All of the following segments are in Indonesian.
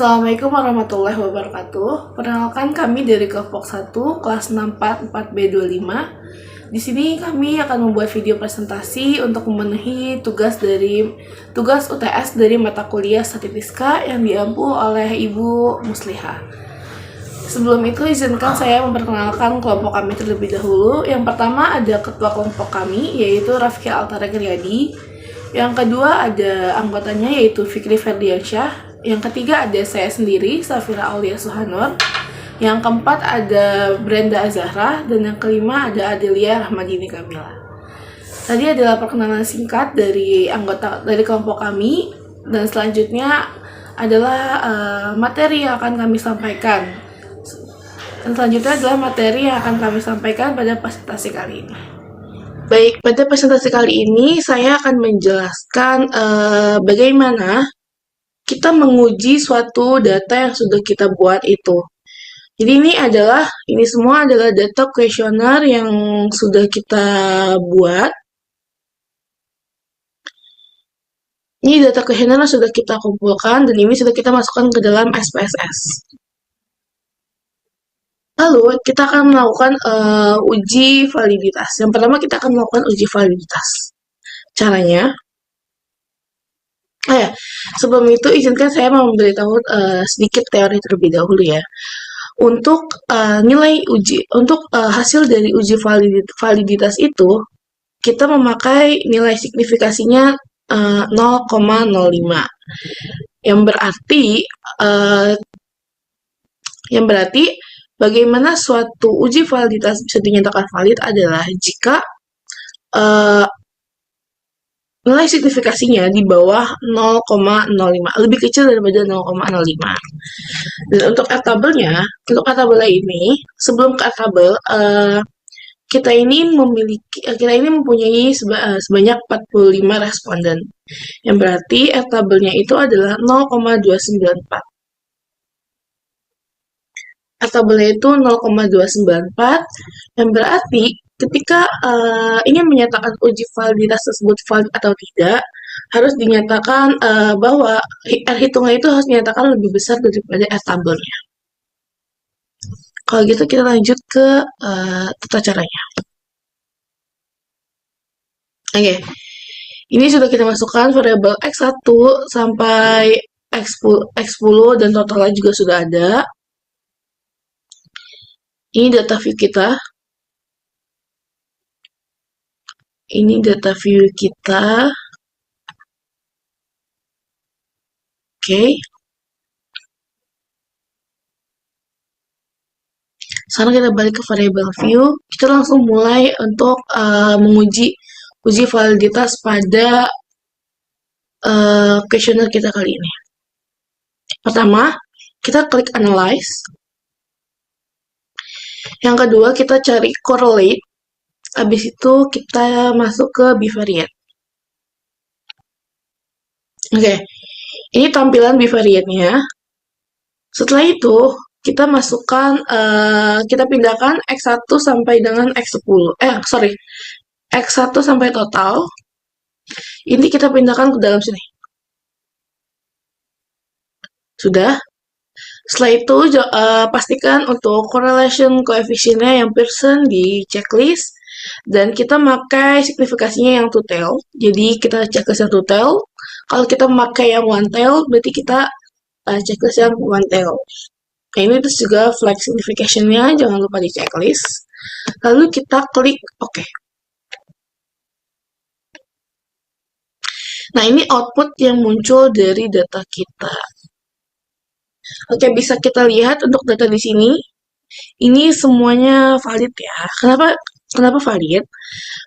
Assalamualaikum warahmatullahi wabarakatuh. Perkenalkan kami dari kelompok 1 kelas 64 4B25. Di sini kami akan membuat video presentasi untuk memenuhi tugas UTS dari mata kuliah Statistika yang diampu oleh Ibu Muslihah. Sebelum itu izinkan saya memperkenalkan kelompok kami terlebih dahulu. Yang pertama ada ketua kelompok kami yaitu Rafki Altara Riyadi. Yang kedua ada anggotanya yaitu Fikri Ferdiansyah. Yang ketiga ada saya sendiri, Safira Aulia Suhanor. Yang keempat ada Brenda Azahra. Dan yang kelima ada Adelia Rahmadini Kamila. Tadi adalah perkenalan singkat dari anggota dari kelompok kami. Dan selanjutnya adalah materi yang akan kami sampaikan. Dan selanjutnya adalah materi yang akan kami sampaikan pada presentasi kali ini. Baik, pada presentasi kali ini saya akan menjelaskan bagaimana kita menguji suatu data yang sudah kita buat itu. Jadi ini semua adalah data kuesioner yang sudah kita buat. Ini data kuesioner yang sudah kita kumpulkan dan ini sudah kita masukkan ke dalam SPSS. Lalu kita akan melakukan uji validitas. Yang pertama kita akan melakukan uji validitas. Caranya, sebelum itu izinkan saya mau memberitahu sedikit teori terlebih dahulu ya. Untuk hasil dari uji validitas itu kita memakai nilai signifikasinya 0,05. Yang berarti bagaimana suatu uji validitas bisa dinyatakan valid adalah jika nilai signifikasinya di bawah 0,05, lebih kecil daripada 0,05. Dan untuk tabelnya ini, sebelum ke tabel, kita ini mempunyai sebanyak 45 responden. Yang berarti tabelnya itu adalah 0,294. Tabelnya itu 0,294, yang berarti ketika ingin menyatakan uji validitas tersebut valid atau tidak, harus dinyatakan bahwa R hitungan itu harus dinyatakan lebih besar daripada R tabelnya. Kalau gitu kita lanjut ke tata caranya. Oke. Ini sudah kita masukkan variabel X1 sampai X10 dan totalnya juga sudah ada. Ini data view kita. Oke. Sekarang kita balik ke variable view. Kita langsung mulai untuk menguji uji validitas pada kuesioner kita kali ini. Pertama, kita klik analyze. Yang kedua, kita cari correlate. Habis itu kita masuk ke bivariate. Oke, ini tampilan bivariate-nya. Setelah itu, kita pindahkan X1 sampai dengan X10. X1 sampai total. Ini kita pindahkan ke dalam sini. Sudah. Setelah itu, pastikan untuk correlation coefficient-nya yang Pearson di checklist. Dan kita pakai signifikasinya yang two tail. Jadi kita checklist yang two tail. Kalau kita memakai yang one tail, berarti kita checklist yang one tail. Nah, ini terus juga flag signification-nya, jangan lupa di checklist. Lalu kita klik OK. Nah, ini output yang muncul dari data kita. Oke, bisa kita lihat untuk data di sini. Ini semuanya valid ya. Kenapa valid?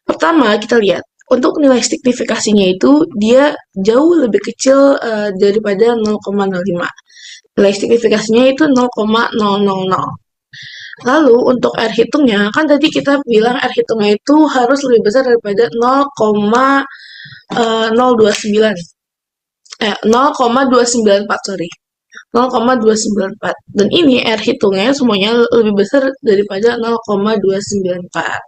Pertama, kita lihat. Untuk nilai signifikasinya itu, dia jauh lebih kecil daripada 0,05. Nilai signifikasinya itu 0,000. Lalu, untuk R hitungnya, kan tadi kita bilang R hitungnya itu harus lebih besar daripada 0,029. 0,294, sorry. 0,294. Dan ini R hitungnya semuanya lebih besar daripada 0,294.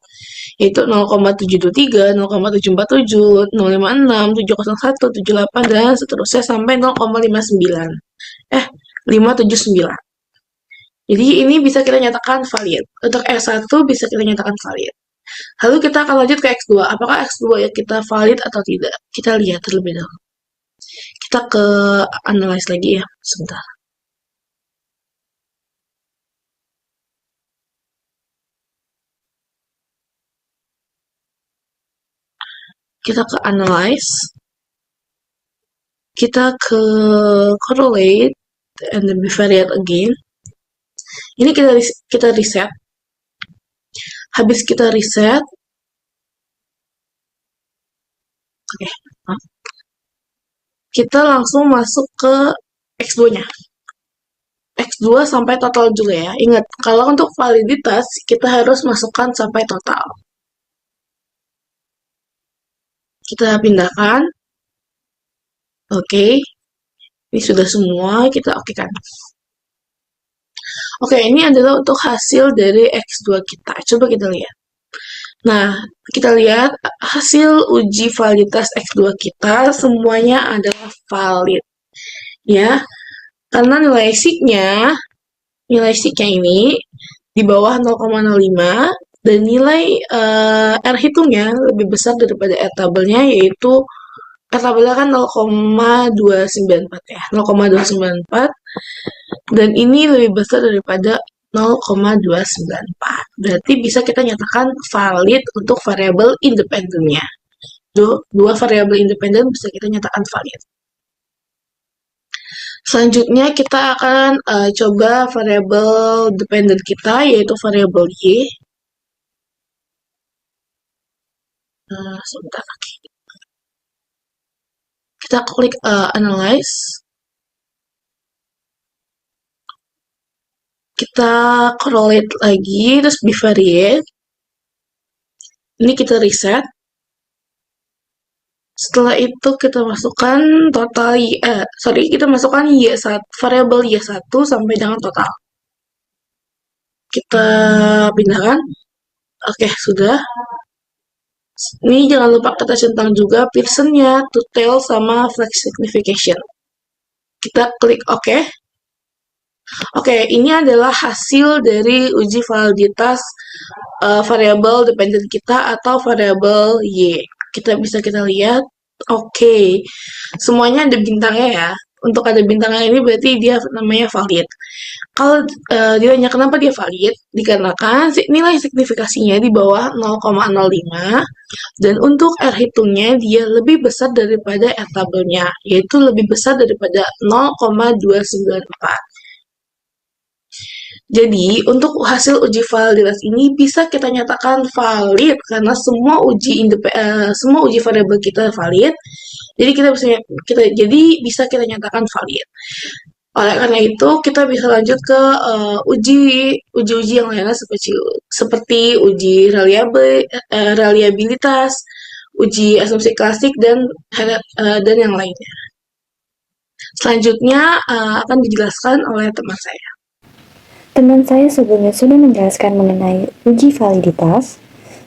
Yaitu 0,723, 0,747, 056, 701, 78, dan seterusnya sampai 0,59. 579. Jadi ini bisa kita nyatakan valid. Untuk X1 bisa kita nyatakan valid. Lalu kita akan lanjut ke X2. Apakah X2 ya kita valid atau tidak? Kita lihat terlebih dahulu. Kita ke analyze lagi ya, sebentar. Kita ke analyze. Kita ke correlate and then bivariate again. Ini kita reset. Habis kita reset, oke, kita langsung masuk ke X2-nya. X2 sampai total juga ya. Ingat, kalau untuk validitas, kita harus masukkan sampai total. Kita pindahkan. Oke. Ini sudah semua, kita okekan. Oke, ini adalah untuk hasil dari X2 kita. Coba kita lihat. Nah, kita lihat hasil uji validitas X2 kita semuanya adalah valid. Ya, karena nilai SIG-nya ini di bawah 0,05 dan nilai R hitungnya lebih besar daripada R tabelnya, yaitu R tabelnya kan 0,294 ya, 0,294, dan ini lebih besar daripada 0,294. Berarti bisa kita nyatakan valid untuk variabel independennya. Dua variabel independen bisa kita nyatakan valid. Selanjutnya kita akan coba variabel dependen kita, yaitu variabel Y. Sebentar lagi. Kita klik analyze. Kita correlate lagi, terus bivariate. Ini kita reset. Setelah itu kita masukkan total kita masukkan Y1, variabel Y1 sampai dengan total. Kita pindahkan. Oke, sudah. Ini jangan lupa kita centang juga Pearson-nya, total sama flex signification. Kita klik OK. Oke, ini adalah hasil dari uji validitas variabel dependen kita atau variabel Y. Kita lihat, oke, semuanya ada bintangnya ya. Untuk ada bintangnya ini berarti dia namanya valid. Kalau ditanya kenapa dia valid, dikarenakan nilai signifikasinya di bawah 0,05 dan untuk R hitungnya dia lebih besar daripada R tabelnya, yaitu lebih besar daripada 0,294. Jadi, untuk hasil uji validitas ini bisa kita nyatakan valid karena semua uji variabel kita valid. Jadi bisa kita nyatakan valid. Oleh karena itu, kita bisa lanjut ke uji-uji yang lainnya seperti uji reliabilitas, uji asumsi klasik dan yang lainnya. Selanjutnya akan dijelaskan oleh teman saya. Teman saya sebelumnya sudah menjelaskan mengenai uji validitas.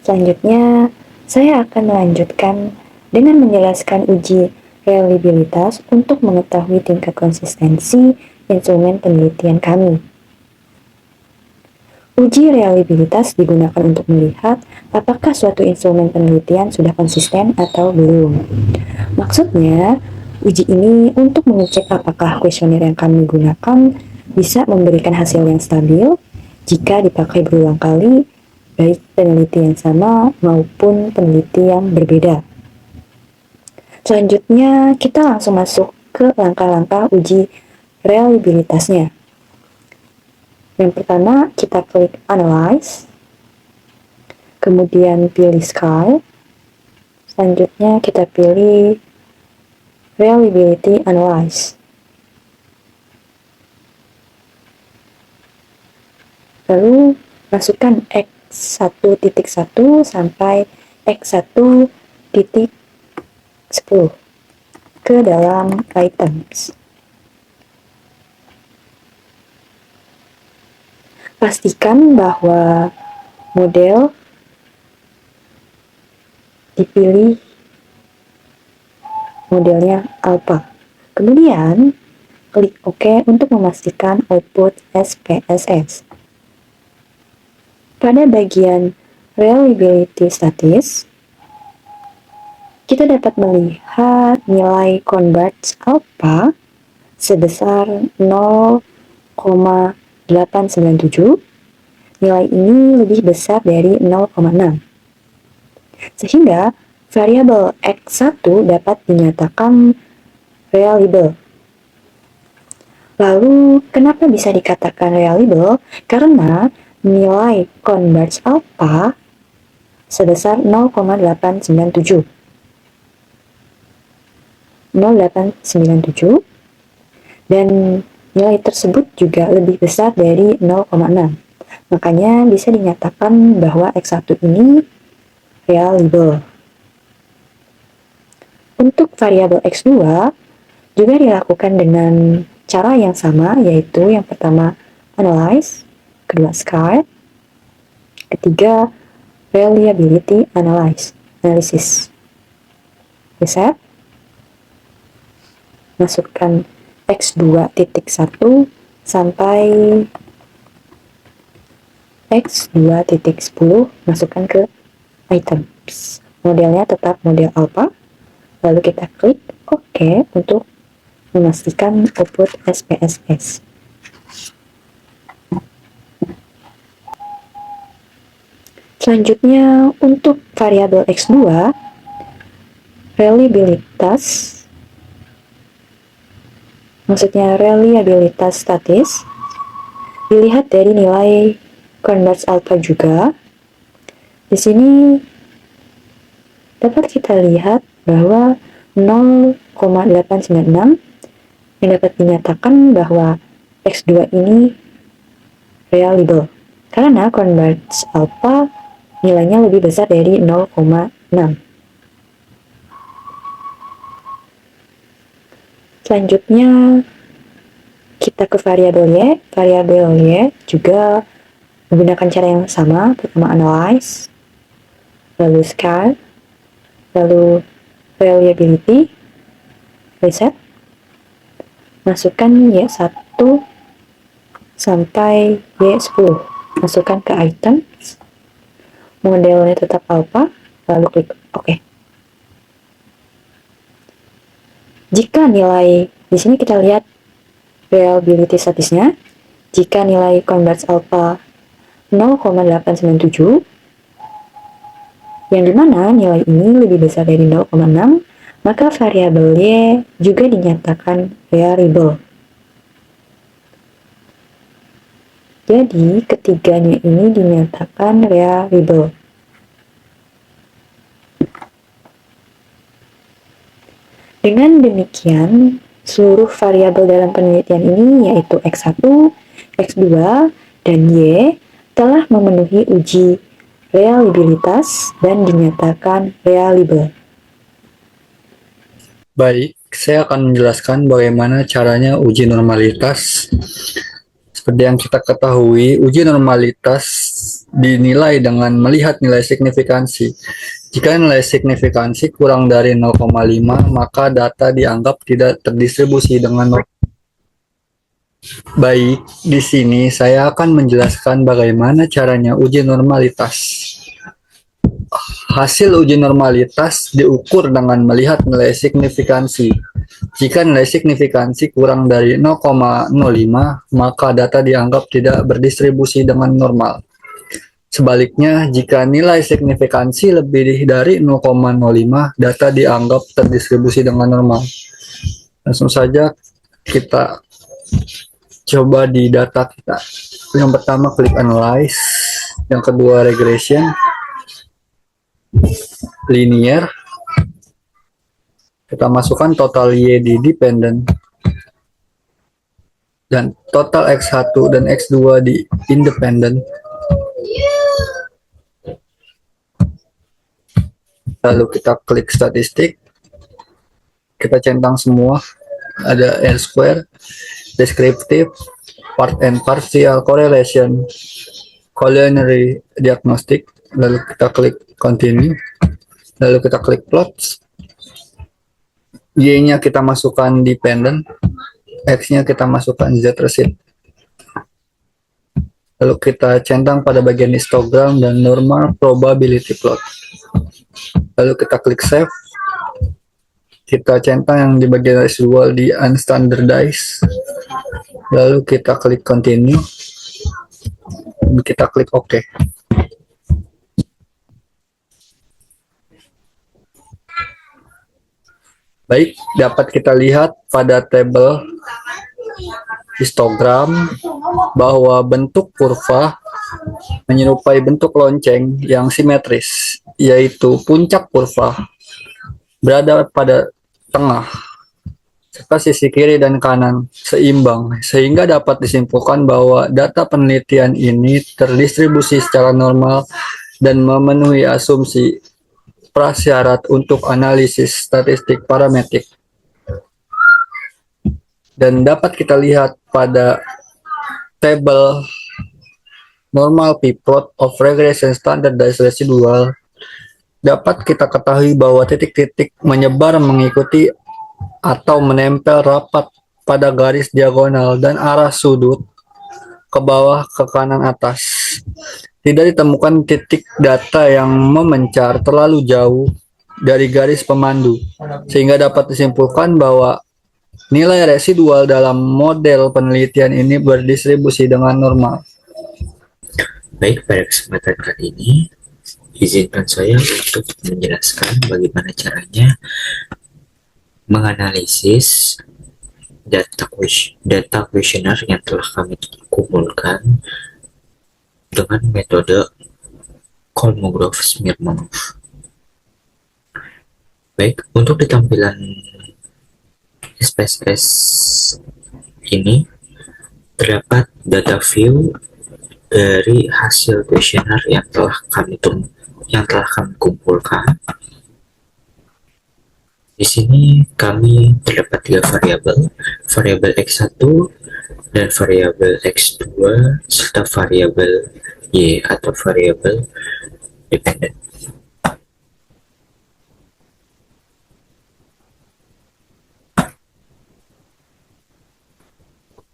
Selanjutnya, saya akan melanjutkan dengan menjelaskan uji reliabilitas untuk mengetahui tingkat konsistensi instrumen penelitian kami. Uji reliabilitas digunakan untuk melihat apakah suatu instrumen penelitian sudah konsisten atau belum. Maksudnya, uji ini untuk mengecek apakah kuesioner yang kami gunakan bisa memberikan hasil yang stabil jika dipakai berulang kali, baik peneliti yang sama maupun peneliti yang berbeda. Selanjutnya, kita langsung masuk ke langkah-langkah uji reliabilitasnya. Yang pertama, kita klik Analyze, kemudian pilih Sky, selanjutnya kita pilih Reliability Analyze. Lalu masukkan X1.1 sampai X1.10 ke dalam items. Pastikan bahwa model dipilih modelnya alpha. Kemudian klik OK untuk memastikan output SPSS. Pada bagian reliability status, kita dapat melihat nilai converge alpha sebesar 0,897. Nilai ini lebih besar dari 0,6. Sehingga variabel X1 dapat dinyatakan reliable. Lalu, kenapa bisa dikatakan reliable? Karena nilai converge alpha sebesar 0,897. 0,897 dan nilai tersebut juga lebih besar dari 0,6. Makanya bisa dinyatakan bahwa X1 ini reliable. Untuk variabel X2 juga dilakukan dengan cara yang sama, yaitu yang pertama analyze, kedua scar, ketiga reliability analysis. Reset, masukkan X2.1 sampai X2.10, masukkan ke items. Modelnya tetap model alpha, lalu kita klik OK untuk memastikan output SPSS. Selanjutnya, untuk variabel X2, reliabilitas statis, dilihat dari nilai converge alpha juga. Di sini dapat kita lihat bahwa 0,896 yang dapat dinyatakan bahwa X2 ini reliable karena converge alpha nilainya lebih besar dari 0,6. Selanjutnya kita ke variabel Y. Variabel Y juga menggunakan cara yang sama, pertama analyze, lalu scar, lalu reliability, reset, masukkan Y1 sampai Y10, masukkan ke items, modelnya tetap alpha, lalu klik OK. Jika nilai, di sini kita lihat reliability statusnya, jika nilai converge alpha 0,897, yang dimana nilai ini lebih besar dari 0,6, maka variabel Y juga dinyatakan reliable. Jadi, ketiganya ini dinyatakan reliable. Dengan demikian, seluruh variabel dalam penelitian ini, yaitu X1, X2, dan Y, telah memenuhi uji reliabilitas dan dinyatakan reliable. Baik, saya akan menjelaskan bagaimana caranya uji normalitas. Seperti yang kita ketahui, uji normalitas dinilai dengan melihat nilai signifikansi. Jika nilai signifikansi kurang dari 0,5, maka data dianggap tidak terdistribusi dengan normal. Baik, di sini saya akan menjelaskan bagaimana caranya uji normalitas. Hasil uji normalitas diukur dengan melihat nilai signifikansi. Jika nilai signifikansi kurang dari 0,05, maka data dianggap tidak berdistribusi dengan normal. Sebaliknya, jika nilai signifikansi lebih dari 0,05, data dianggap terdistribusi dengan normal. Langsung saja kita coba di data kita. Yang pertama klik analyze, yang kedua regression, linear, kita masukkan total Y di dependent dan total X1 dan X2 di independent. Lalu kita klik statistik, kita centang semua, ada R-square, descriptive, part and partial correlation, collinear diagnostic, lalu kita klik continue, lalu kita klik plots, Y-nya kita masukkan dependent, X-nya kita masukkan Z receipt. Lalu kita centang pada bagian histogram dan normal probability plot. Lalu kita klik save. Kita centang yang di bagian residual di unstandardized. Lalu kita klik continue. Kita klik OK. Baik, dapat kita lihat pada tabel histogram bahwa bentuk kurva menyerupai bentuk lonceng yang simetris, yaitu puncak kurva berada pada tengah, serta sisi kiri dan kanan seimbang, sehingga dapat disimpulkan bahwa data penelitian ini terdistribusi secara normal dan memenuhi asumsi prasyarat untuk analisis statistik parametrik. Dan dapat kita lihat pada tabel normal p-plot of regression standardized residual, dapat kita ketahui bahwa titik-titik menyebar mengikuti atau menempel rapat pada garis diagonal dan arah sudut ke bawah ke kanan atas. Tidak ditemukan titik data yang memencar terlalu jauh dari garis pemandu, sehingga dapat disimpulkan bahwa nilai residual dalam model penelitian ini berdistribusi dengan normal. Baik, pada kesempatan kali ini, izinkan saya untuk menjelaskan bagaimana caranya menganalisis data kuesioner yang telah kami kumpulkan dengan metode Kolmogorov-Smirnov. Baik, untuk di tampilan SPSS ini terdapat data view dari hasil kuesioner yang telah kami kumpulkan. Di sini kami terdapat 3 variabel, variabel X1 dan variabel X2 serta variabel Y atau variabel dependent.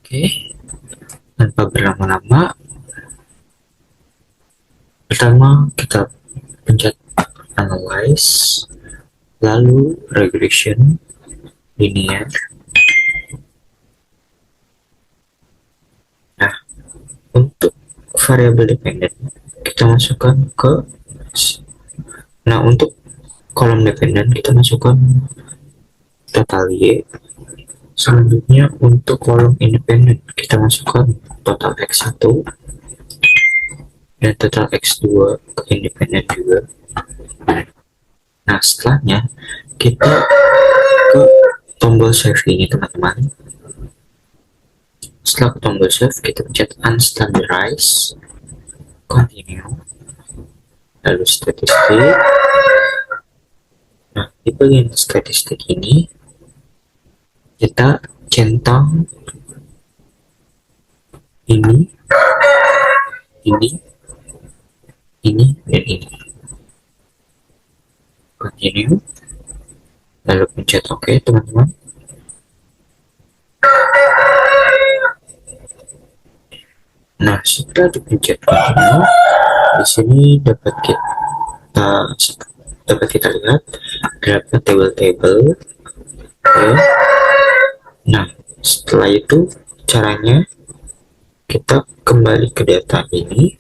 Oke, tanpa berlama-lama, pertama kita pencet analyze, lalu regression linear. Nah, untuk variabel dependent kita masukkan untuk kolom dependent kita masukkan total Y. Selanjutnya untuk kolom independen kita masukkan total X1 dan total X2 ke independen juga. Nah, setelahnya kita ke tombol save ini, teman-teman. Setelah ke tombol save, kita pencet unstandardized, continue, lalu statistik. Nah, di bagian statistik ini kita centang ini, dan ini. Continue, lalu pencet OK, teman-teman. Nah, setelah dipencet continue, di sini dapat kita lihat beberapa table-table. Oke. Nah, setelah itu caranya kita kembali ke data ini,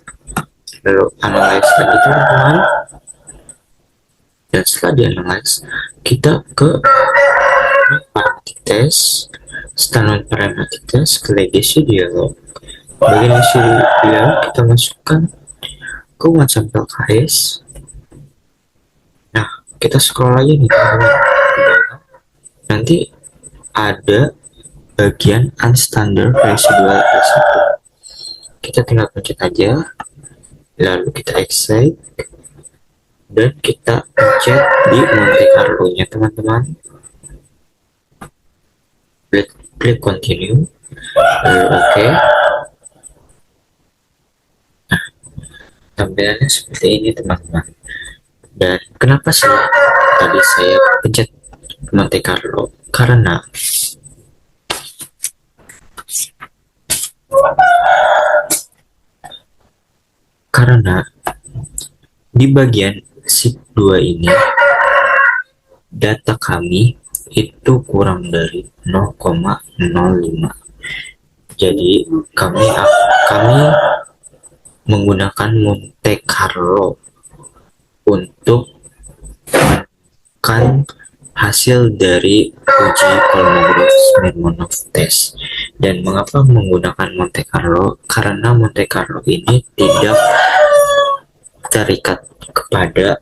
lalu analyze lagi, teman-teman. Dan setelah dianalisis, kita ke parametric test, standard parametric test, ke legacy dialog. Bagian legacy dialog kita masukkan ke one sample case. Nah, kita scroll lagi nih, teman-teman. Nanti ada bagian unstandard residual residu. Kita tinggal pencet aja, lalu kita exit, dan kita pencet di Monte Carlo nya, teman-teman. Klik continue, lalu OK. Nah, tampilannya seperti ini, teman-teman. Dan kenapa sih tadi saya pencet Monte Carlo? Karena Karena di bagian SIP 2 ini data kami itu kurang dari 0,05. Jadi kami menggunakan Monte Carlo untuk menemukan hasil dari uji Kolmogorov-Smirnov test. Dan mengapa menggunakan Monte Carlo? Karena Monte Carlo ini tidak terikat kepada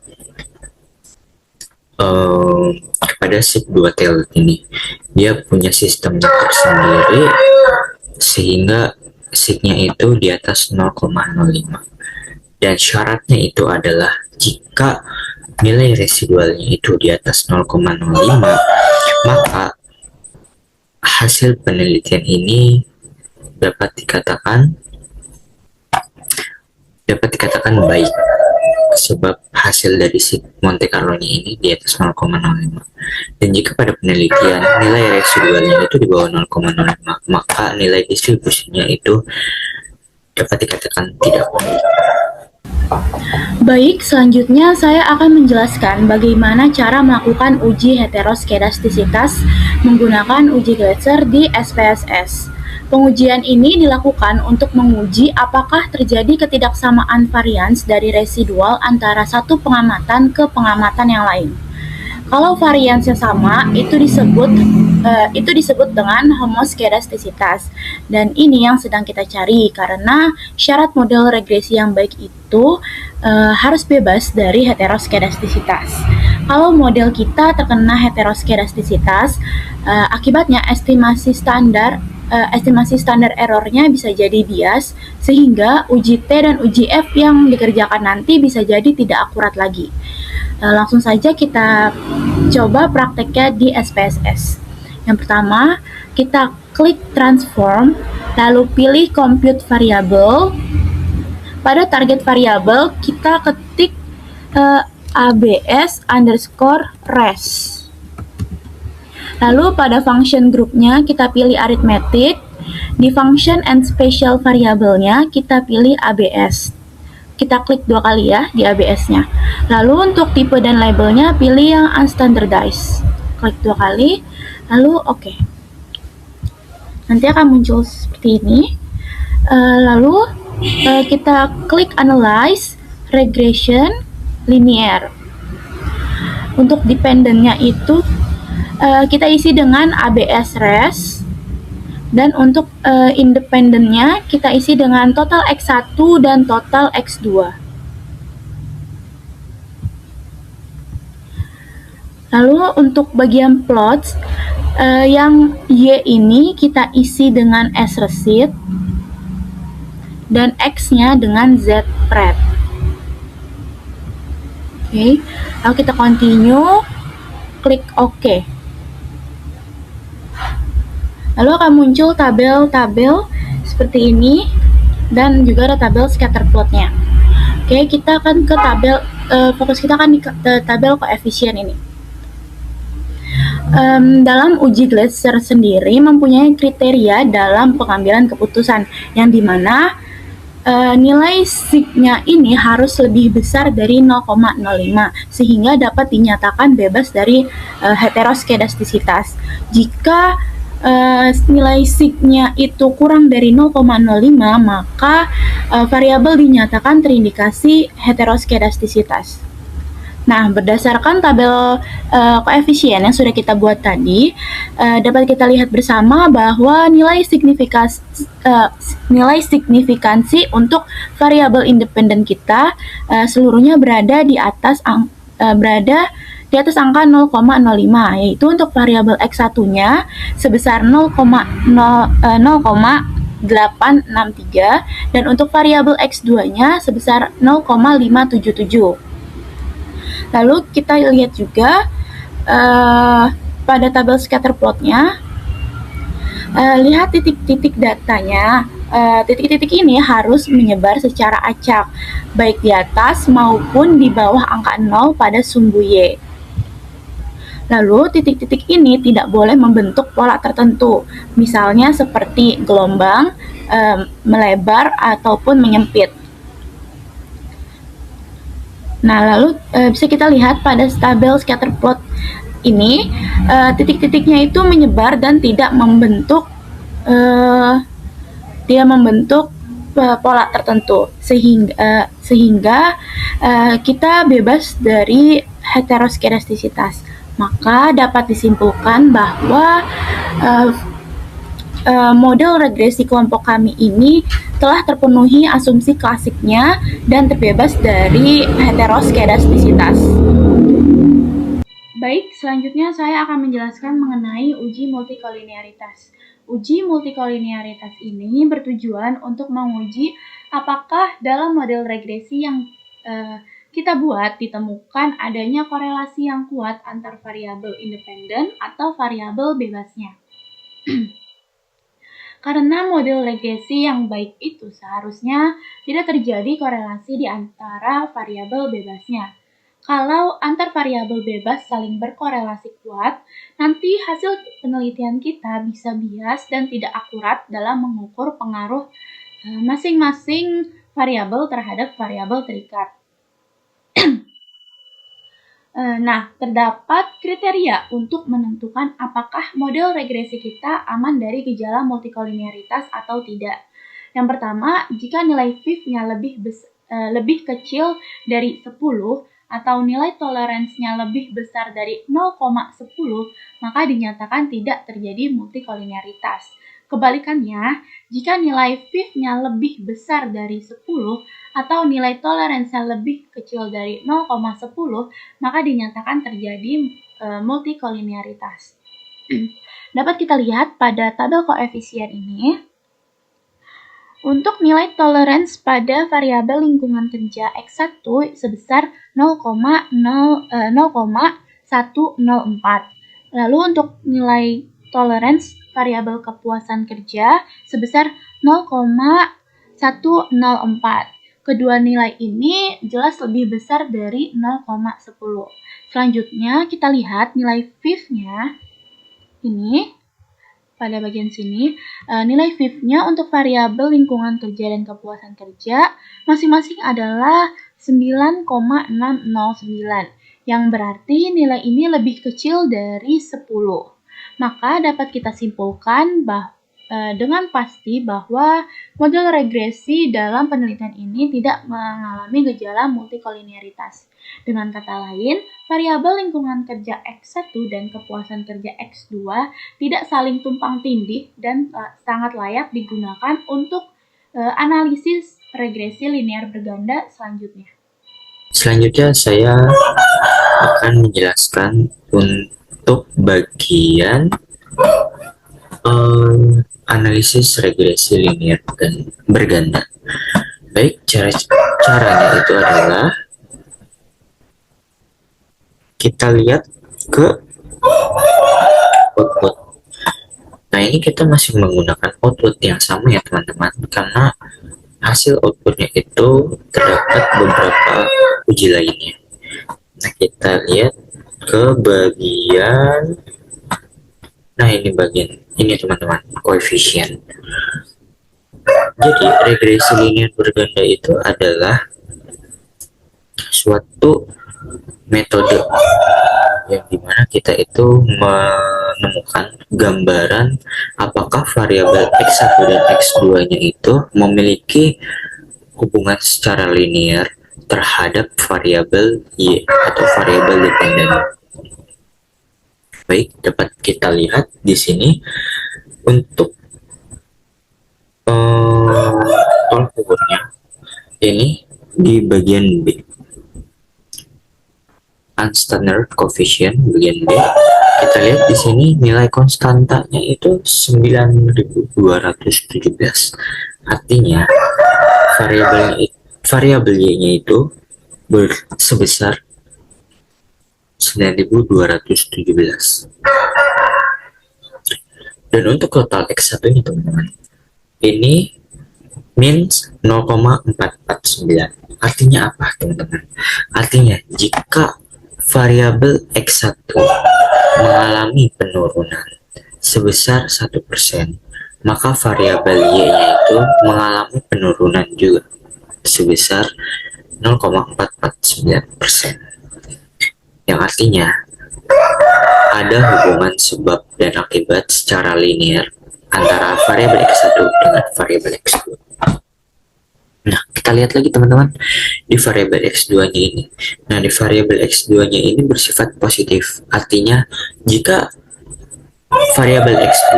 SIP 2 tail ini. Dia punya sistemnya tersendiri sehingga SIP-nya itu di atas 0,05. Dan syaratnya itu adalah jika nilai residualnya itu di atas 0,05, maka hasil penelitian ini dapat dikatakan baik, sebab hasil dari SIP Monte Carlo ini di atas 0,05. Dan jika pada penelitian nilai residualnya itu di bawah 0,05, maka nilai distribusinya itu dapat dikatakan tidak baik. Baik, selanjutnya saya akan menjelaskan bagaimana cara melakukan uji heteroskedastisitas menggunakan uji Glasser di SPSS. Pengujian ini dilakukan untuk menguji apakah terjadi ketidaksamaan varians dari residual antara satu pengamatan ke pengamatan yang lain. Kalau variansnya sama, itu disebut dengan homoskedastisitas. Dan ini yang sedang kita cari karena syarat model regresi yang baik itu harus bebas dari heteroskedastisitas. Kalau model kita terkena heteroskedastisitas, akibatnya estimasi standar errornya bisa jadi bias, sehingga uji T dan uji F yang dikerjakan nanti bisa jadi tidak akurat lagi. Langsung saja kita coba prakteknya di SPSS. Yang pertama, kita klik transform, lalu pilih compute variable. Pada target variable, kita ketik abs underscore res. Lalu pada function groupnya kita pilih arithmetic. Di function and special variable-nya kita pilih abs. Kita klik 2 kali ya di ABS-nya. Lalu untuk tipe dan labelnya pilih yang unstandardized. Klik 2 kali, lalu oke. Nanti akan muncul seperti ini. Lalu kita klik analyze, regression, linear. Untuk dependent-nya itu kita isi dengan ABS res. Dan untuk independentnya kita isi dengan total X1 dan total X2. Lalu untuk bagian plots, yang Y ini kita isi dengan S receipt dan X-nya dengan Z pred. Oke, lalu kita continue, klik OK. Lalu akan muncul tabel-tabel seperti ini dan juga ada tabel scatter plotnya. Oke, kita akan ke tabel, fokus kita akan di tabel koefisien ini. Dalam uji Glasser sendiri mempunyai kriteria dalam pengambilan keputusan, yang dimana nilai sig-nya ini harus lebih besar dari 0,05 sehingga dapat dinyatakan bebas dari heteroskedastisitas. Jika nilai sig-nya itu kurang dari 0,05, maka variabel dinyatakan terindikasi heteroskedastisitas. Nah, berdasarkan tabel koefisien yang sudah kita buat tadi, dapat kita lihat bersama bahwa nilai signifikansi untuk variabel independen kita seluruhnya berada di atas angka 0,05, yaitu untuk variabel X1-nya sebesar 0,863 dan untuk variabel X2-nya sebesar 0,577. Lalu kita lihat juga pada tabel scatter plotnya, lihat titik-titik datanya. Titik-titik ini harus menyebar secara acak, baik di atas maupun di bawah angka 0 pada sumbu Y. Lalu titik-titik ini tidak boleh membentuk pola tertentu, misalnya seperti gelombang, melebar, ataupun menyempit. Nah, lalu bisa kita lihat pada tabel scatter plot ini, titik-titiknya itu menyebar dan tidak membentuk pola tertentu, sehingga kita bebas dari heteroskedastisitas. Maka dapat disimpulkan bahwa model regresi kelompok kami ini telah terpenuhi asumsi klasiknya dan terbebas dari heteroskedastisitas. Baik, selanjutnya saya akan menjelaskan mengenai uji multikolinearitas. Uji multikolinearitas ini bertujuan untuk menguji apakah dalam model regresi yang kita buat ditemukan adanya korelasi yang kuat antar variabel independen atau variabel bebasnya. Karena model regresi yang baik itu seharusnya tidak terjadi korelasi di antara variabel bebasnya. Kalau antar variabel bebas saling berkorelasi kuat, nanti hasil penelitian kita bisa bias dan tidak akurat dalam mengukur pengaruh masing-masing variabel terhadap variabel terikat. Nah, terdapat kriteria untuk menentukan apakah model regresi kita aman dari gejala multikolinearitas atau tidak. Yang pertama, jika nilai FIV-nya lebih kecil dari 10 atau nilai toleransinya lebih besar dari 0,10, maka dinyatakan tidak terjadi multikolinearitas. Kebalikannya, jika nilai FIV-nya lebih besar dari 10 atau nilai toleransinya lebih kecil dari 0,10, maka dinyatakan terjadi multikolinearitas. Dapat kita lihat pada tabel koefisien ini, untuk nilai toleransi pada variabel lingkungan kerja X1 sebesar 0,104. Lalu untuk nilai toleransi variabel kepuasan kerja sebesar 0,104. Kedua nilai ini jelas lebih besar dari 0,10. Selanjutnya kita lihat nilai FIV-nya ini pada bagian sini. Nilai FIV-nya untuk variabel lingkungan kerja dan kepuasan kerja masing-masing adalah 9,609, yang berarti nilai ini lebih kecil dari 10. Maka dapat kita simpulkan dengan pasti bahwa model regresi dalam penelitian ini tidak mengalami gejala multikolinearitas. Dengan kata lain, variabel lingkungan kerja X1 dan kepuasan kerja X2 tidak saling tumpang tindih dan sangat layak digunakan untuk analisis regresi linear berganda selanjutnya. Selanjutnya saya akan menjelaskan untuk bagian analisis regresi linear dan berganda. Baik, caranya itu adalah kita lihat ke output. Nah, ini kita masih menggunakan output yang sama ya teman-teman, karena hasil outputnya itu terdapat beberapa uji lainnya. Nah, kita lihat ke bagian, nah ini bagian ini teman-teman, koefisien. Jadi regresi linear berganda itu adalah suatu metode yang dimana kita itu menemukan gambaran apakah variabel X1 dan X2-nya itu memiliki hubungan secara linear terhadap variabel Y atau variabel dependen. Baik, dapat kita lihat di sini untuk tolak ukurnya ini di bagian B, unstandard coefficient bagian B. Kita lihat di sini nilai konstantanya itu 9217. Artinya variabel Y-nya itu sebesar 9217. Dan untuk total X1 nya teman-teman, ini min 0,449. Artinya apa teman-teman? Artinya jika variabel X1 mengalami penurunan sebesar 1%, maka variabel Y-nya itu mengalami penurunan juga sebesar 0,449%. Yang artinya ada hubungan sebab dan akibat secara linear antara variabel X1 dengan variabel X2. Nah, kita lihat lagi teman-teman di variabel X2-nya ini. Nah, di variabel X2-nya ini bersifat positif. Artinya, jika variabel X2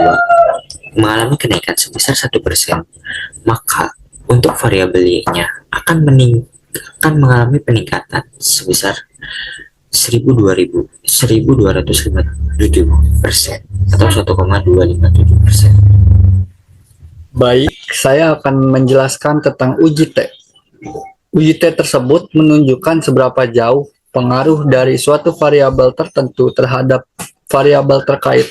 mengalami kenaikan sebesar 1%, maka untuk variabel Y-nya akan mengalami peningkatan sebesar 1257% atau 1,257%. Baik, saya akan menjelaskan tentang uji T. Uji T tersebut menunjukkan seberapa jauh pengaruh dari suatu variabel tertentu terhadap variabel terkait.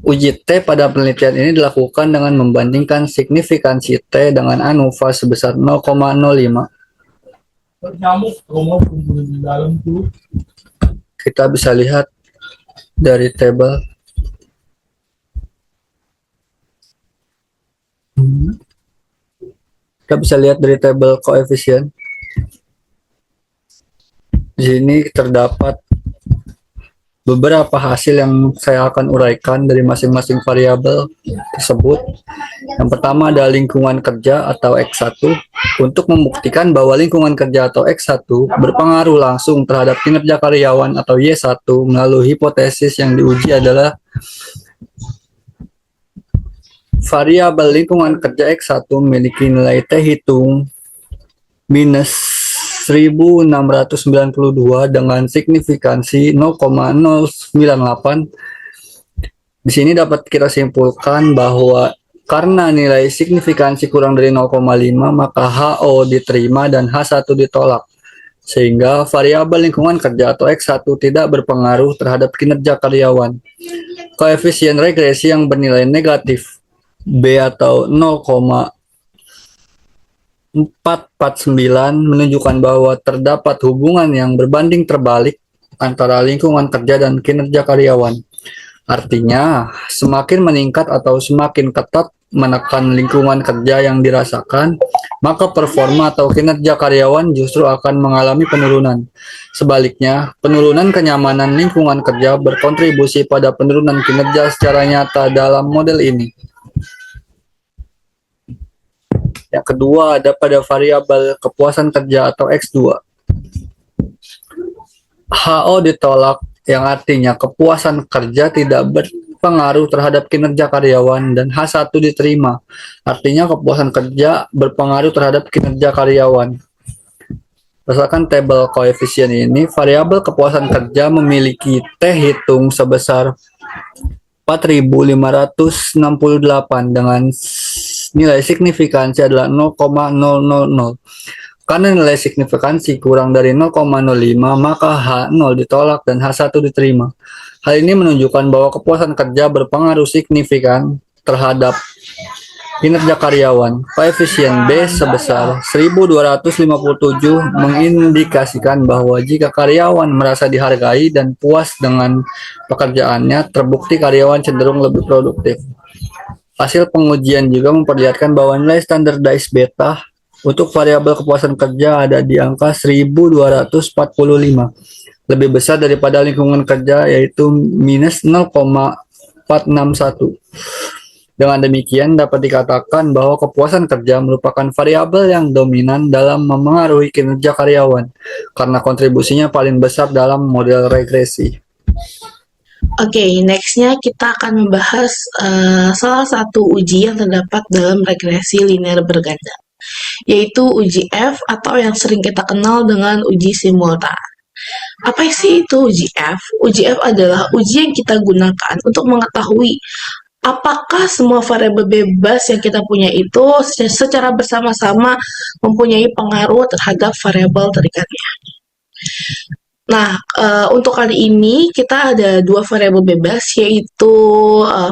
Uji T pada penelitian ini dilakukan dengan membandingkan signifikansi T dengan ANOVA sebesar 0,05. Kita bisa lihat dari tabel. Kita bisa lihat dari tabel koefisien. Di sini terdapat beberapa hasil yang saya akan uraikan dari masing-masing variabel tersebut. Yang pertama ada lingkungan kerja atau X1. Untuk membuktikan bahwa lingkungan kerja atau X1 berpengaruh langsung terhadap kinerja karyawan atau Y1 melalui hipotesis yang diuji adalah variabel lingkungan kerja X1 memiliki nilai T hitung minus 1692 dengan signifikansi 0,098. Di sini dapat kita simpulkan bahwa karena nilai signifikansi kurang dari 0,5 maka HO diterima dan H1 ditolak. Sehingga variabel lingkungan kerja atau X1 tidak berpengaruh terhadap kinerja karyawan. Koefisien regresi yang bernilai negatif B atau 0,449 menunjukkan bahwa terdapat hubungan yang berbanding terbalik antara lingkungan kerja dan kinerja karyawan. Artinya, semakin meningkat atau semakin ketat menekan lingkungan kerja yang dirasakan, maka performa atau kinerja karyawan justru akan mengalami penurunan. Sebaliknya, penurunan kenyamanan lingkungan kerja berkontribusi pada penurunan kinerja secara nyata dalam model ini. Yang kedua ada pada variabel kepuasan kerja atau X2. HO ditolak yang artinya kepuasan kerja tidak berpengaruh terhadap kinerja karyawan dan H1 diterima. Artinya kepuasan kerja berpengaruh terhadap kinerja karyawan. Berdasarkan tabel koefisien ini, variabel kepuasan kerja memiliki T hitung sebesar 4.568 dengan nilai signifikansi adalah 0,000. Karena nilai signifikansi kurang dari 0,05, maka H0 ditolak dan H1 diterima. Hal ini menunjukkan bahwa kepuasan kerja berpengaruh signifikan terhadap kinerja karyawan. Koefisien B sebesar 1257 mengindikasikan bahwa jika karyawan merasa dihargai dan puas dengan pekerjaannya, terbukti karyawan cenderung lebih produktif. Hasil pengujian juga memperlihatkan bahwa nilai standardized beta untuk variabel kepuasan kerja ada di angka 1245, lebih besar daripada lingkungan kerja yaitu minus 0,461. Dengan demikian dapat dikatakan bahwa kepuasan kerja merupakan variabel yang dominan dalam memengaruhi kinerja karyawan karena kontribusinya paling besar dalam model regresi. Oke, nextnya kita akan membahas salah satu uji yang terdapat dalam regresi linear berganda, yaitu uji F atau yang sering kita kenal dengan uji simultan. Apa sih itu uji F? Uji F adalah uji yang kita gunakan untuk mengetahui apakah semua variabel bebas yang kita punya itu secara bersama-sama mempunyai pengaruh terhadap variabel terikatnya. Nah, untuk kali ini kita ada dua variabel bebas, yaitu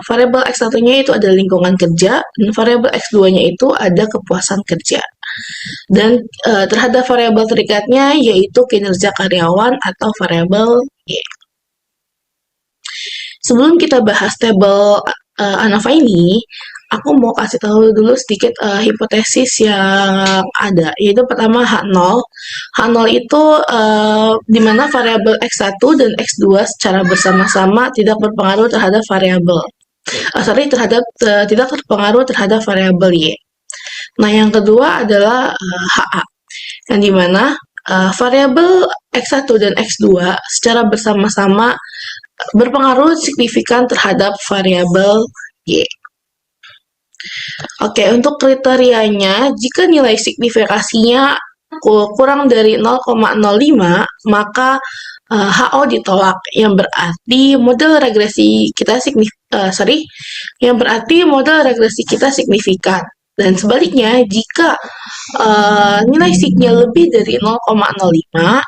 variabel X1-nya itu ada lingkungan kerja, dan variabel X2-nya itu ada kepuasan kerja. Dan terhadap variabel terikatnya yaitu kinerja karyawan atau variabel Y. Sebelum kita bahas tabel ANOVA ini, aku mau kasih tahu dulu sedikit hipotesis yang ada, yaitu pertama H0. H0 itu di mana variabel X1 dan X2 secara bersama-sama tidak berpengaruh terhadap variabel. Tidak terpengaruh terhadap variabel Y. Nah, yang kedua adalah HA, yang dimana variabel X1 dan X2 secara bersama-sama berpengaruh signifikan terhadap variabel Y. Oke, untuk kriterianya, jika nilai signifikasinya kurang dari 0,05, maka HO ditolak, yang berarti model regresi kita signifikan. Dan sebaliknya, jika nilai signya lebih dari 0,05,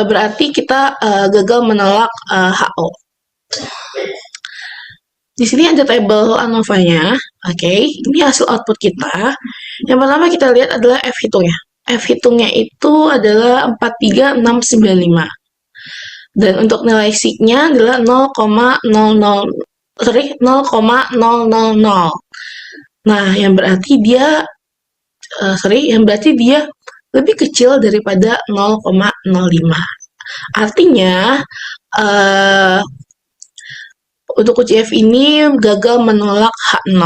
berarti kita gagal menolak HO. Di sini ada tabel ANOVA-nya. Oke, ini hasil output kita. Yang pertama kita lihat adalah F hitungnya. F hitungnya itu adalah 43695. Dan untuk nilai sig-nya adalah 0,000. Nah, yang berarti dia lebih kecil daripada 0,05. Artinya untuk uji F ini gagal menolak H0.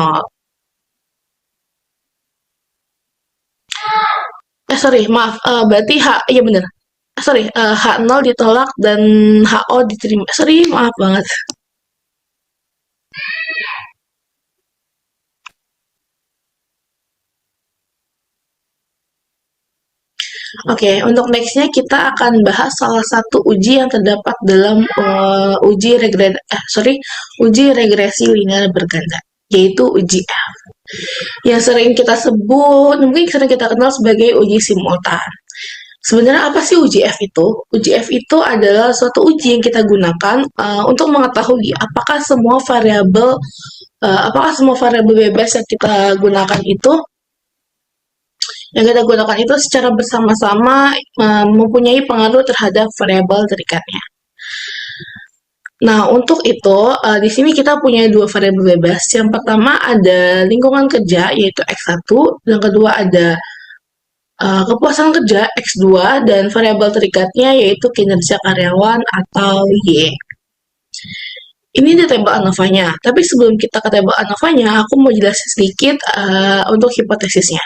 Berarti H0 ditolak dan HO diterima. Maaf banget. Oke, untuk nextnya kita akan bahas salah satu uji yang terdapat dalam uji regresi linear berganda, yaitu uji F. Yang sering kita sebut, mungkin sering kita kenal sebagai uji simultan. Sebenarnya apa sih uji F itu? Uji F itu adalah suatu uji yang kita gunakan untuk mengetahui apakah semua variabel bebas yang kita gunakan itu secara bersama-sama mempunyai pengaruh terhadap variabel terikatnya. Nah, untuk itu, di sini kita punya dua variabel bebas. Yang pertama ada lingkungan kerja, yaitu X1. Yang kedua ada kepuasan kerja, X2. Dan variabel terikatnya yaitu kinerja karyawan atau Y. Ini di tabel ANOVA-nya. Tapi sebelum kita ke tabel ANOVA-nya, aku mau jelasin sedikit untuk hipotesisnya.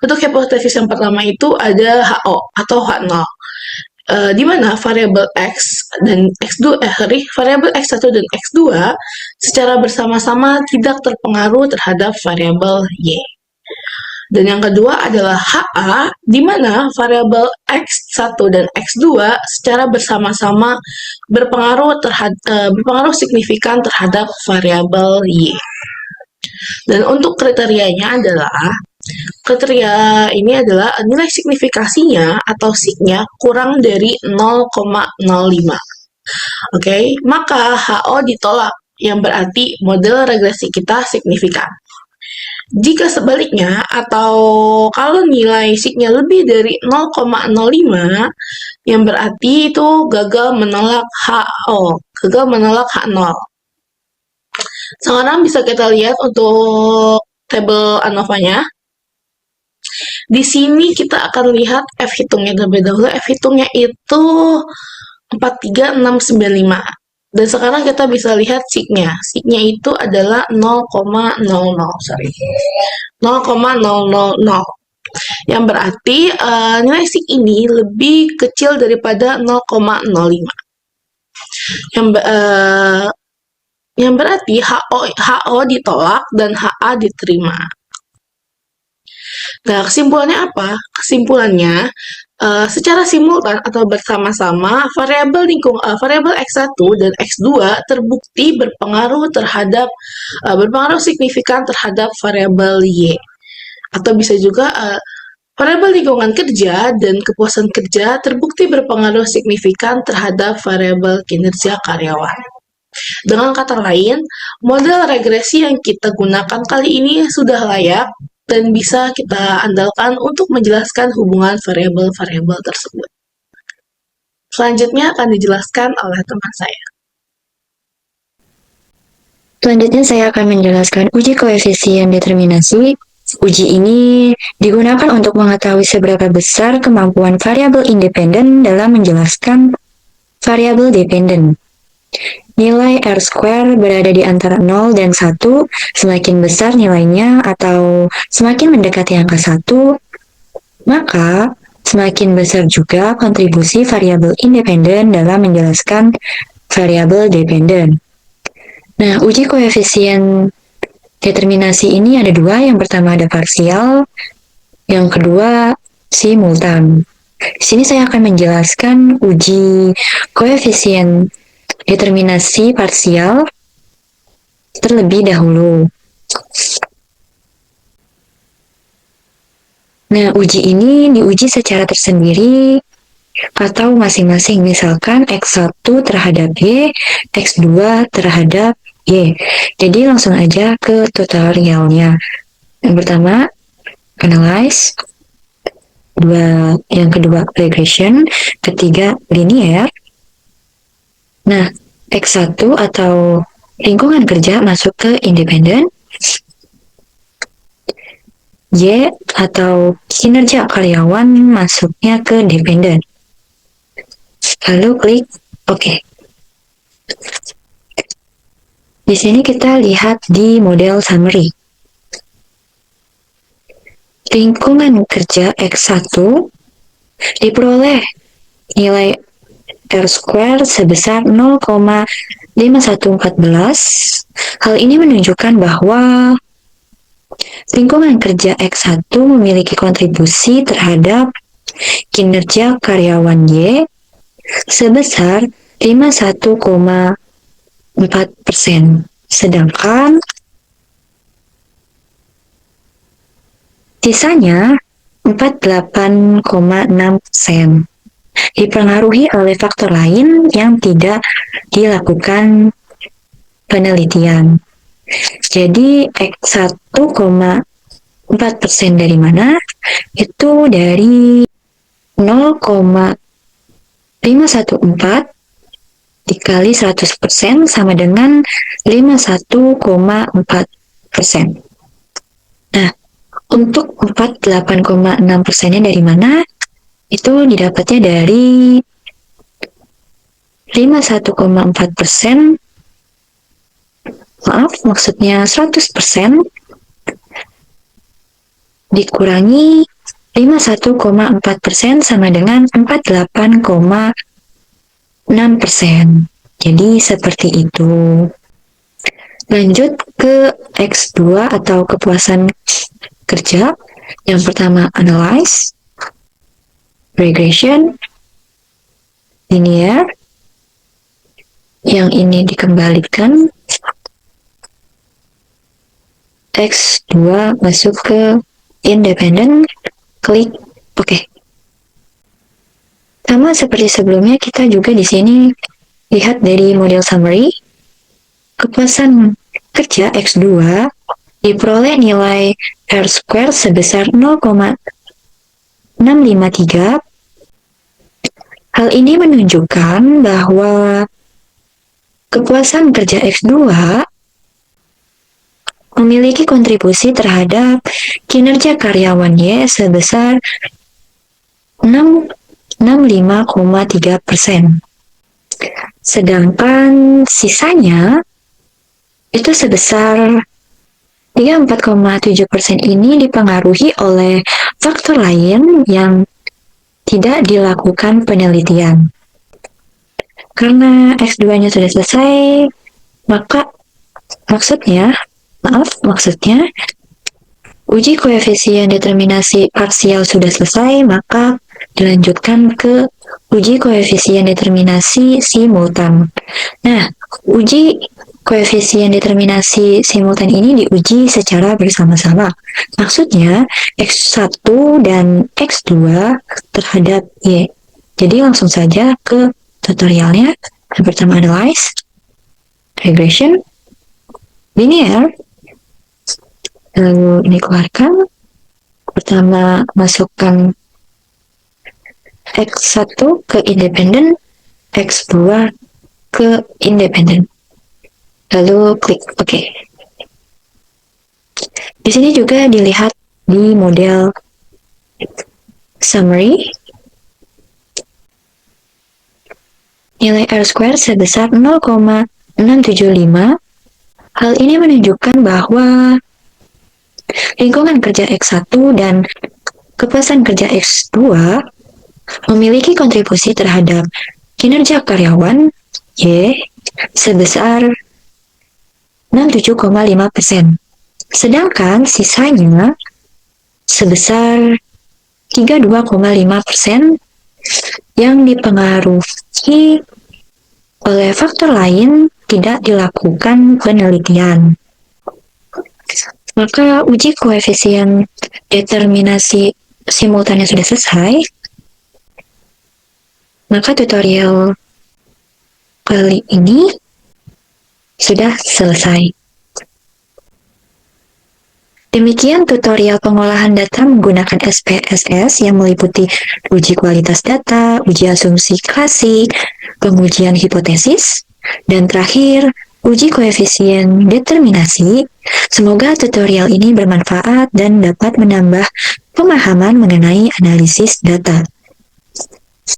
Untuk hipotesis yang pertama itu ada HO atau H0, di mana variabel X dan variabel X1 dan X2 secara bersama-sama tidak terpengaruh terhadap variabel Y. Dan yang kedua adalah HA, di mana variabel X1 dan X2 secara bersama-sama berpengaruh signifikan terhadap variabel Y. Dan untuk kriterianya kriteria ini adalah nilai signifikasinya atau sig-nya kurang dari 0,05. Oke, maka HO ditolak, yang berarti model regresi kita signifikan. Jika sebaliknya, atau kalau nilai sig-nya lebih dari 0,05, yang berarti itu gagal menolak H0. Sekarang bisa kita lihat untuk tabel ANOVA-nya. Di sini kita akan lihat F hitungnya terlebih dahulu. F hitungnya itu 43695. Dan sekarang kita bisa lihat sig-nya. Sig-nya itu adalah 0,000. Yang berarti nilai sig ini lebih kecil daripada 0,05. Yang berarti HO ditolak dan HA diterima. Nah, kesimpulannya apa? Kesimpulannya, secara simultan atau bersama-sama, variabel X1 dan X2 terbukti berpengaruh signifikan terhadap variabel Y. Atau bisa juga variabel lingkungan kerja dan kepuasan kerja terbukti berpengaruh signifikan terhadap variabel kinerja karyawan. Dengan kata lain, model regresi yang kita gunakan kali ini sudah layak dan bisa kita andalkan untuk menjelaskan hubungan variabel-variabel tersebut. Selanjutnya akan dijelaskan oleh teman saya. Selanjutnya saya akan menjelaskan uji koefisien determinasi. Uji ini digunakan untuk mengetahui seberapa besar kemampuan variabel independen dalam menjelaskan variabel dependen. Nilai R² berada di antara 0 dan 1, semakin besar nilainya atau semakin mendekati angka 1, maka semakin besar juga kontribusi variabel independen dalam menjelaskan variabel dependen. Nah, uji koefisien determinasi ini ada dua. Yang pertama ada parsial, yang kedua simultan. Di sini saya akan menjelaskan uji koefisien determinasi parsial terlebih dahulu. Nah, uji ini diuji secara tersendiri atau masing-masing, misalkan X1 terhadap Y, X2 terhadap Y. Jadi langsung aja ke tutorialnya. Yang pertama, analyze. Yang kedua, regression. Ketiga, linear. Nah, X1 atau lingkungan kerja masuk ke independen. Y atau kinerja karyawan masuknya ke dependen. Lalu klik OK. Di sini kita lihat di model summary. Lingkungan kerja X1 diperoleh nilai R² sebesar 0,5114. Hal ini menunjukkan bahwa lingkungan kerja X1 memiliki kontribusi terhadap kinerja karyawan Y sebesar 51,4%. Sedangkan sisanya 48,6% dipengaruhi oleh faktor lain yang tidak dilakukan penelitian. Jadi X1,4% dari mana? Itu dari 0,514 dikali 100% sama dengan 51,4%. Nah, untuk 48,6%-nya dari mana? Itu didapatnya dari 51,4%, maksudnya 100% dikurangi 51,4% sama dengan 48,6%. Jadi seperti itu. Lanjut ke X2 atau kepuasan kerja. Yang pertama analyze, regression, linear. Yang ini dikembalikan. X2 masuk ke independen, klik OK. Sama seperti sebelumnya, kita juga di sini lihat dari model summary. Kepuasan kerja X2 diperoleh nilai R² sebesar 0,653. Hal ini menunjukkan bahwa kepuasan kerja X2 memiliki kontribusi terhadap kinerja karyawan Y sebesar 65,3%. Sedangkan sisanya itu sebesar 34,7% ini dipengaruhi oleh faktor lain yang tidak dilakukan penelitian. Karena X2-nya sudah selesai, maksudnya uji koefisien determinasi parsial sudah selesai, maka dilanjutkan ke uji koefisien determinasi simultan. Nah, uji koefisien determinasi simultan ini diuji secara bersama-sama. Maksudnya, X1 dan X2 terhadap Y. Jadi langsung saja ke tutorialnya. Yang pertama analyze, regression, linear. Lalu ini keluarkan. Pertama masukkan X1 ke independen, X2 ke independen. lalu klik OK. Di sini juga dilihat di model summary, nilai R-square sebesar 0,675. Hal ini menunjukkan bahwa lingkungan kerja X1 dan kepuasan kerja X2 memiliki kontribusi terhadap kinerja karyawan Y sebesar 67,5%. Sedangkan sisanya sebesar 32,5% yang dipengaruhi oleh faktor lain tidak dilakukan penelitian. Maka uji koefisien determinasi simultannya sudah selesai. Maka tutorial kali ini sudah selesai. Demikian tutorial pengolahan data menggunakan SPSS yang meliputi uji kualitas data, uji asumsi klasik, pengujian hipotesis, dan terakhir uji koefisien determinasi. Semoga tutorial ini bermanfaat dan dapat menambah pemahaman mengenai analisis data.